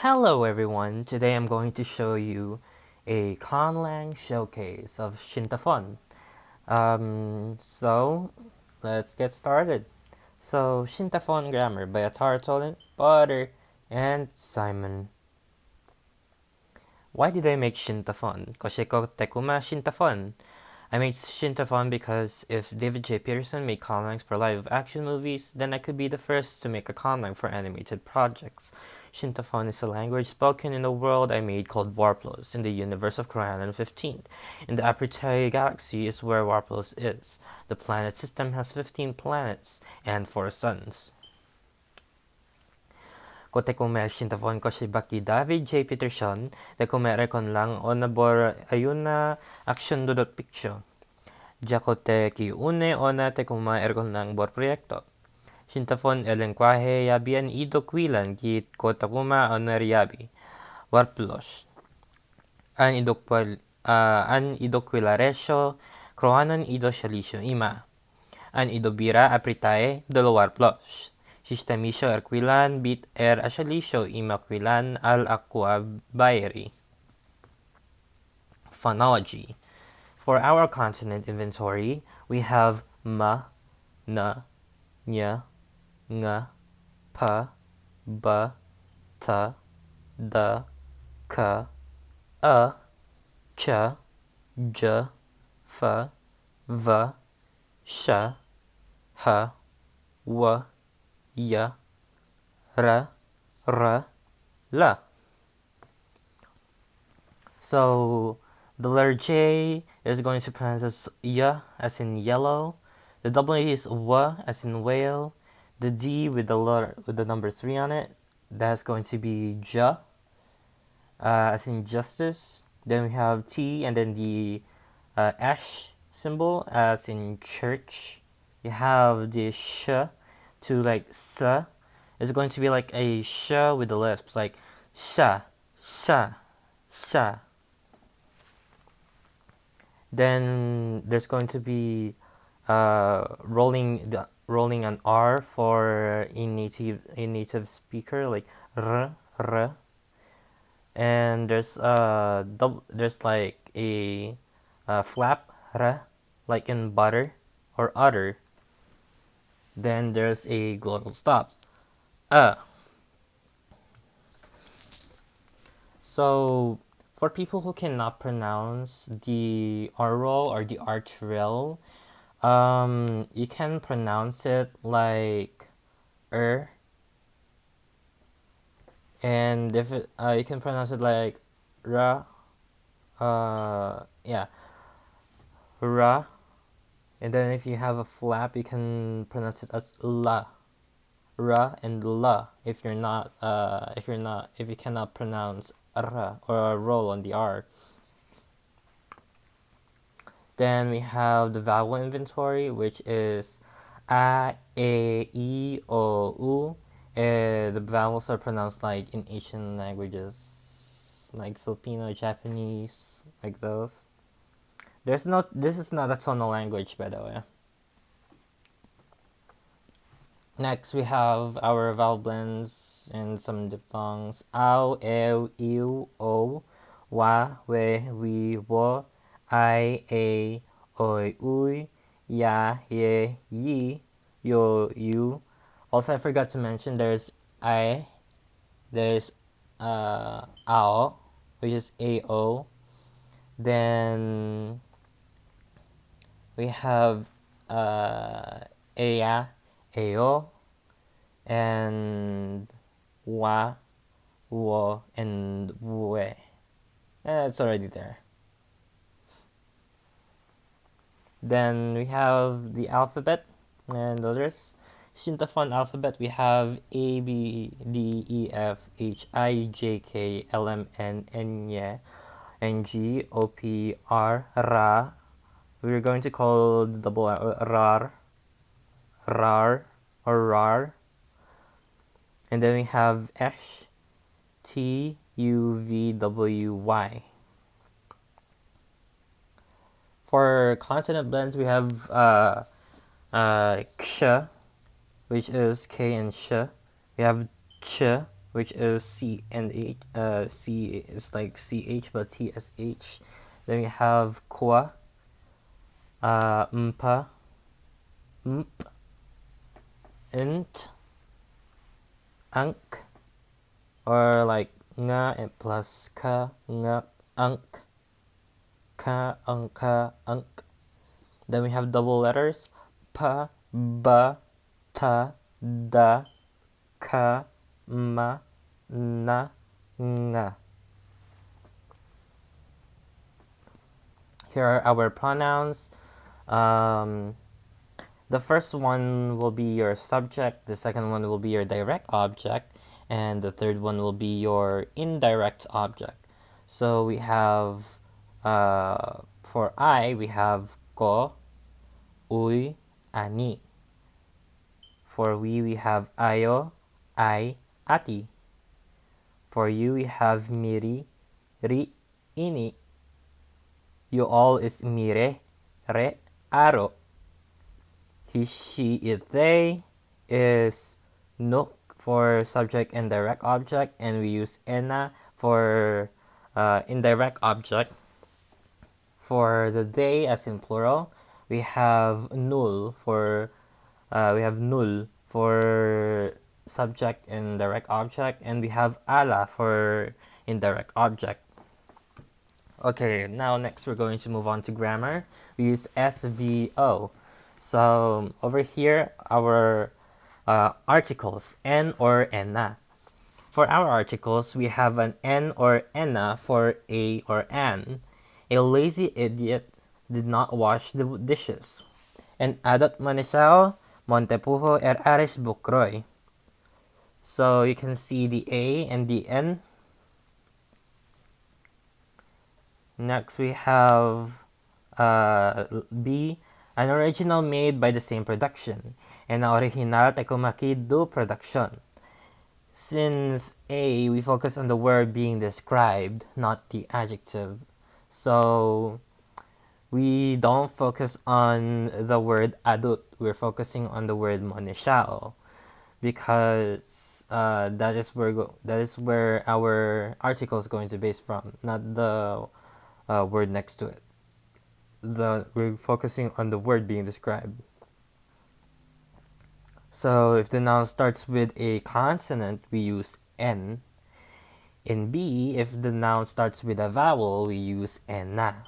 Hello everyone, today I'm going to show you a Conlang showcase of Shintafon. So let's get started. So Shintafon grammar by Atar Tolan, Potter, and Simon. Why did I make Shintafon? Koshiko Tekuma Shintafon. I made Shintafon because if David J. Peterson made conlangs for live action movies, then I could be the first to make a conlang for animated projects. Shintafon is a language spoken in a world I made called Warplos in the universe of Conlang 15. In the Apertai galaxy is where Warplos is. The planet system has 15 planets and 4 suns. Kote kumer Shintafon ko si Baki David J. Peterson, de kumere kon lang o nabor ayuna action dudot picture. Jakote ki une ona te kuma ergon ng bor proyekto. Shintafon el lenguaje yabian ido kwilan git ko takuma oner yabi. Warplos. An ido kwilaresyo, kroanon ido shalisyo ima. An ido bira apritae dolo warplos. Sistamisyo erkwilan bit ashalisyo ima kwilan al aqua bayeri. Phonology. For our consonant inventory, we have ma, na, nya, nga, pa, ba, ta, da, ka, cha, ja, fa, va, sha, ha, wa, ya, ra, la. So the letter J is going to pronounce as ya, as in yellow. The W is wa, as in whale. The D with the number 3 on it, that's going to be ja, as in justice. Then we have T, and then the ash symbol, as in church. You have the sh to like sa. It's going to be like a sh with the lisps, like sha, sha, sha. Then there's going to be rolling an R for a native speaker, like r, and there's like a flap r, like in butter or udder. Then there's a glottal stop. So for people who cannot pronounce the R roll or the R trill, you can pronounce it like and if you can pronounce it like ra, yeah, ra, and then if you have a flap, you can pronounce it as la, ra, and la. If you cannot pronounce ra or roll on the R. Then we have the vowel inventory, which is a, e, I, o, u. The vowels are pronounced like in Asian languages, like Filipino, Japanese, like those. This is not a tonal language, by the way. Next, we have our vowel blends and some diphthongs. Ow, ew, ew, o, wa, we, wo, I, a, oi, ui, ya, ye, yi, yo, you. Also, I forgot to mention there's ao, which is ao. Then we have ea, ao, and wa, wo, and we. It's already there. Then we have the alphabet and others. Shintafon alphabet, we have A, B, D, E, F, H, I, J, K, L, M, N, N, N, G, O, P, R, Ra. We're going to call the double Rar, Rar, or Rar. And then we have Esh, T, U, V, W, Y. For consonant blends, we have ksha, which is K and sh. We have ch, which is C and H. C is like CH but TSH. Then we have kwa, mpa, mp, int, ank, or like nga and plus ka, nga, ank, ka, anka, ank. Then we have double letters pa, ba, ta, da, ka, ma, na, nga. Here are our pronouns. The first one will be your subject, the second one will be your direct object, and the third one will be your indirect object. So we have, for I, we have ko, uy, ani. For we have ayo, ay, ati. For you, we have miri, ri, ini. You all is mire, re, aro. He, she, it, they is nuk for subject and direct object, and we use ena for indirect object. For the they, as in plural, we have null for subject and direct object, and we have ala for indirect object. Okay, now next we're going to move on to grammar. We use SVO. So over here, our articles, N or ENA. For our articles, we have an N or ENA for a or an. A lazy idiot did not wash the dishes. And adot manisao, Montepujo aris bukroy. So you can see the A and the N. Next we have B, an original made by the same production. And original takumaki do production. Since A, we focus on the word being described, not the adjective. So we don't focus on the word adut. We're focusing on the word monishao, because that is where our article is going to base from, not the word next to it. We're focusing on the word being described. So if the noun starts with a consonant, we use N. In B, if the noun starts with a vowel, we use ENA.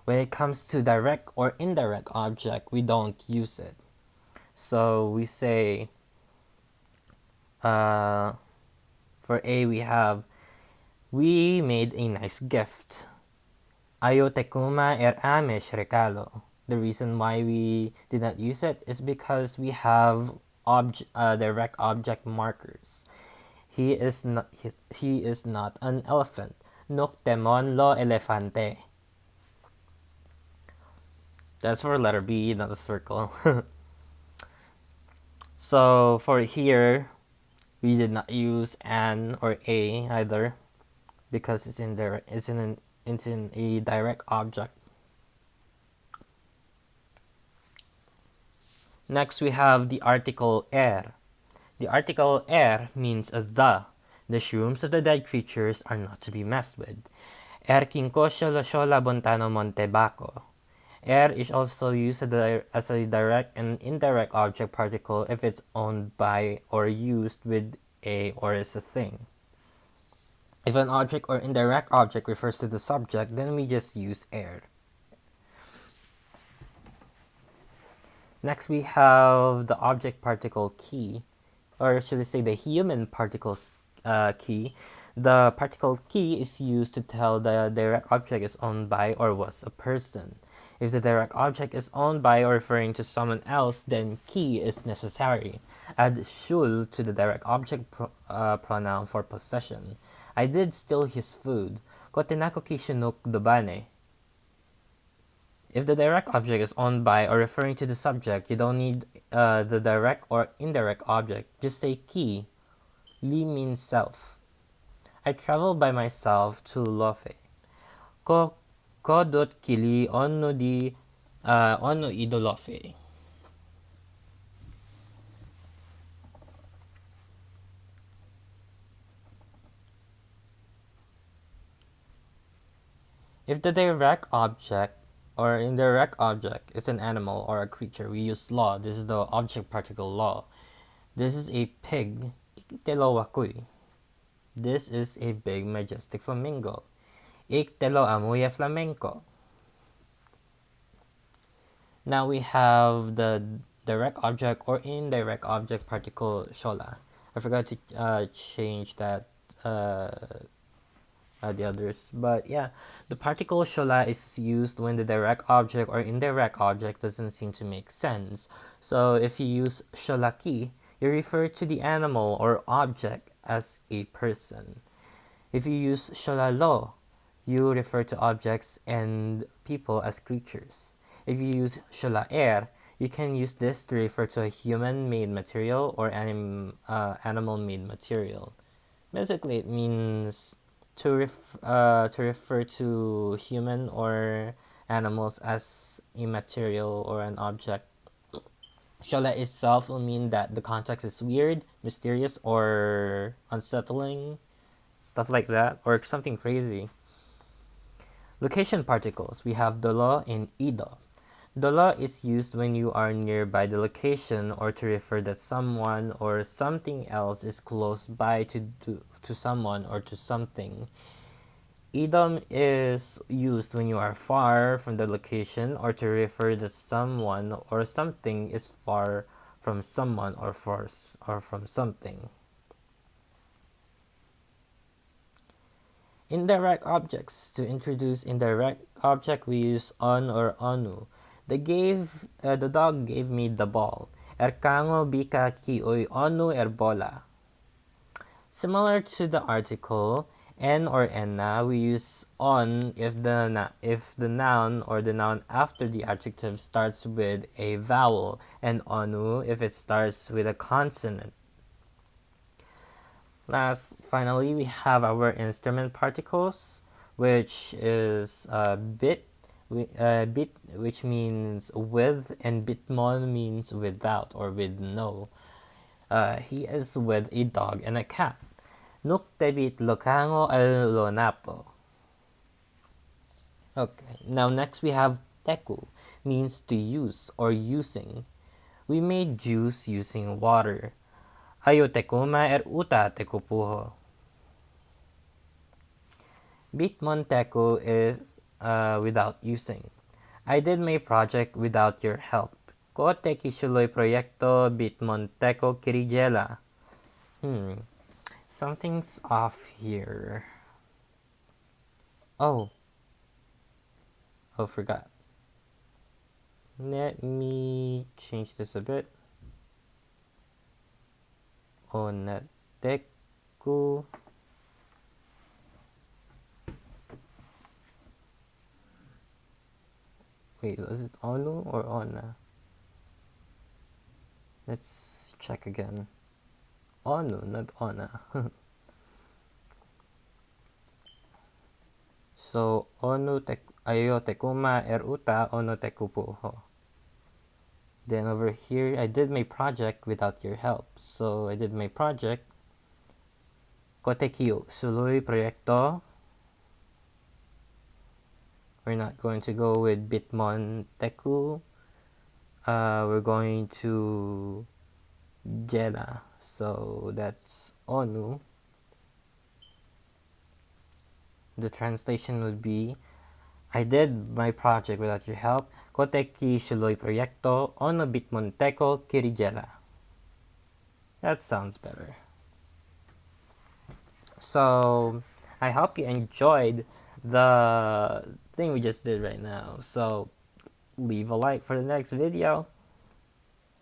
When it comes to direct or indirect object, we don't use it. So we say, for A, we have, we made a nice gift. Ayo tekuma amesh regalo. The reason why we did not use it is because we have direct object markers. He is not an elephant. Nuk temon lo elefante. That's for letter B, not a circle. So for here, we did not use an or a either, because it's in a direct object. Next, we have the article er. The article er means the. The shrooms of the dead creatures are not to be messed with. Er kinkosyo losyola bontano montebaco. Er is also used as a direct and indirect object particle if it's owned by or used with a or is a thing. If an object or indirect object refers to the subject, then we just use er. Next, we have the object particle key, or should we say the human particle key. The particle key is used to tell the direct object is owned by or was a person. If the direct object is owned by or referring to someone else, then key is necessary. Add shul to the direct object pronoun for possession. I did steal his food. Kotenako kishinuk dobane. If the direct object is owned by or referring to the subject, you don't need the direct or indirect object. Just say ki. Li means self. I traveled by myself to Lofe. Ko dot kili onno idolofe. If the direct object or indirect object is an animal or a creature, we use law. This is the object particle law. This is a pig. Ikitelo ako'y. This is a big majestic flamingo. Iktelo amuye flamenco. Now we have the direct object or indirect object particle shola. I forgot to change that the others, but yeah, the particle shola is used when the direct object or indirect object doesn't seem to make sense. So if you use sholaki, you refer to the animal or object as a person. If you use sholalo, you refer to objects and people as creatures. If you use sholaer, you can use this to refer to a human-made material or animal-made material. Basically, it means to refer to human or animals as a material or an object. Shola itself will mean that the context is weird, mysterious, or unsettling, stuff like that, or something crazy. Location particles. We have dolo and ido. Dolo is used when you are nearby the location or to refer that someone or something else is close by to someone or to something. Idom is used when you are far from the location or to refer that someone or something is far from someone or from something. Indirect objects. To introduce indirect object, we use on or onu. The dog gave me the ball. Erkango bika kioy onu erbola. Similar to the article en or enna, we use on if the noun or the noun after the adjective starts with a vowel, and onu if it starts with a consonant. Finally, we have our instrument particles, which is bit, which means with, and bitmon means without or with no. He is with a dog and a cat. Nuktebit lokango al lonapo. Okay, now next we have teku, means to use or using. We made juice using water. Ayo tekuma uta tekupuho. Bitmon teku is without using. I did my project without your help. Ko teki shuloy proyekto bitmon teko kirijela. Something's off here. Oh, forgot. Let me change this a bit. Onateku. Wait, is it onu or ona? Let's check again. Onu, not ona. So, ayo tekuma uta ono tekupuho. Then over here, I did my project without your help. So, I did my project. Kotekiyo, suluy proyekto. We're not going to go with bitmon teku. We're going to jela. So, that's onu. The translation would be, I did my project without your help. Koteki shuloy proyekto ono bitmon teko kirijela. That sounds better. So, I hope you enjoyed the thing we just did right now. So, leave a like for the next video.